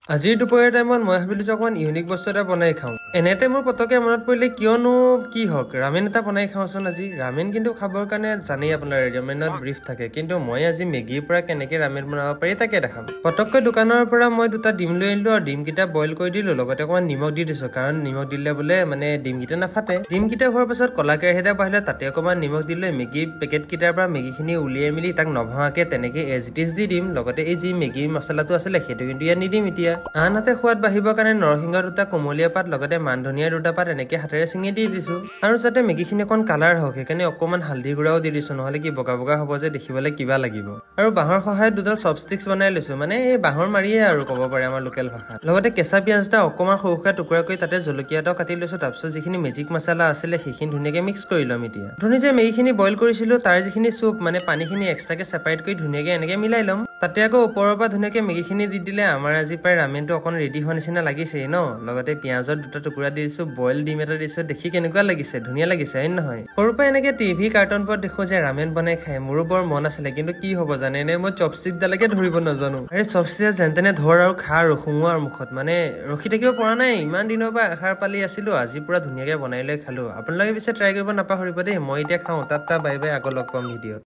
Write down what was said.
আজিৰ দুপৰীয়া টাইমত মই ভাবিলো যে অকমান ইউনিক বস্তু এটা বনাই খাওঁ এনেতে মোৰ পতকে মনত পৰিলে কিয়নো কি হক ৰামেন এটা বনাই খাওঁচোন আজি ৰামেন কিন্তু খাবৰ কাৰণে জানেই আপোনাৰ ৰামেনত ব্ৰিফ থাকে কিন্তু মই আজি মেগীৰ পৰা কেনেকে ৰামেন বনাব পাৰি তাকে দেখাম পতককৈ দোকানৰ পৰা মই দুটা ডিম লৈ আনিলো আৰু ডিমকিটা বইল কৰি দিলো লগতে অকমান নিমখ দি দিছো কাৰণ নিমখ দিলে বোলে মানে ডিমকিটা নাফাটে ডিমকিটা হোৱাৰ পাছত কলা কেৰাহীটা বাহিলে তাতে অকমান নিমখ দিলৈ মেগী পেকেট কিটাৰ পৰা মেগীখিনি উলিয়াই মিলি তাক নভহাকে তেনেকে এজ ইট ইজ দি দিম লগতে এই যি মেগী মছলাটো আছিলে সেইটো কিন্তু ইয়াত নিদিম এতিয়া আনহাতে সোৱাদ বাঢ়িবৰ কাৰণে নৰসিংহ দুটা কোমলীয়া পাত লগতে মান ধনিয়া দুটা পাত এনেকে হাতেৰে চিঙি দি দিছো আৰু যাতে মেগীখিনি অকণ কালাৰ হওক সেইকাৰণে অকমান হালধি গুড়াও দি দিছো নহলে কি বগা বগা হ'ব যে দেখিবলৈ কিবা লাগিব আৰু বাঁহৰ সহায়ত দুডাল চপষ্টিক্স বনাই লৈছো মানে এই বাঁহৰ মাৰিয়ে আৰু ক'ব পাৰে আমাৰ লোকেল ভাষাত লগতে কেঁচা পিঁয়াজ এটা অকমান সৰু সৰু টুকুৰা কৰি তাতে জলকীয়া এটাও কাটি লৈছো তাৰপিছত যিখিনি মেজিক মছলা আছিলে সেইখিনি ধুনীয়াকে মিক্স কৰি ল'ম এতিয়া ধুনী যে মেগীখিনি বইল কৰিছিলো তাৰ যিখিনি চুপ মানে পানীখিনি এক্সট্ৰাকে ছেপাৰেট কৰি ধুনীয়াকে এনেকে মিলাই ল'ম তাতে আকৌ ওপৰৰ পৰা ধুনীয়াকে মেগীখিনি দি দিলে আমাৰ আজি প্ৰায় ৰামেনটো অকণ ৰেডি হোৱা নিচিনা লাগিছেই ন লগতে পিঁয়াজৰ দুটা টুকুৰা দি দিছো বইল ডিম এটা দিছো দেখি কেনেকুৱা লাগিছে ধুনীয়া লাগিছে হয় নহয় সৰুৰ পৰা এনেকে টিভি কাৰ্টুনবোৰত দেখো যে ৰামেন বনাই খাই মোৰো বৰ মন আছিলে কিন্তু কি হ'ব জানেনে মই চপষ্টিকডালৈকে ধৰিব নাজানো আৰে চপষ্টিক যেন তেনে ধৰ আৰু খা আৰু সুমুৱাৰ মুখত মানে ৰখি থাকিব পৰা নাই ইমান দিনৰ পৰা আশাৰ পালি আছিলো আজি পুৰা ধুনীয়াকে বনাই লৈ খালো আপোনালোকে পিছে ট্ৰাই কৰিব নাপাহৰিব দেই মই এতিয়া খাওঁ টাটা বাই বাই আকৌ লগ পাম ভিডিঅ'ত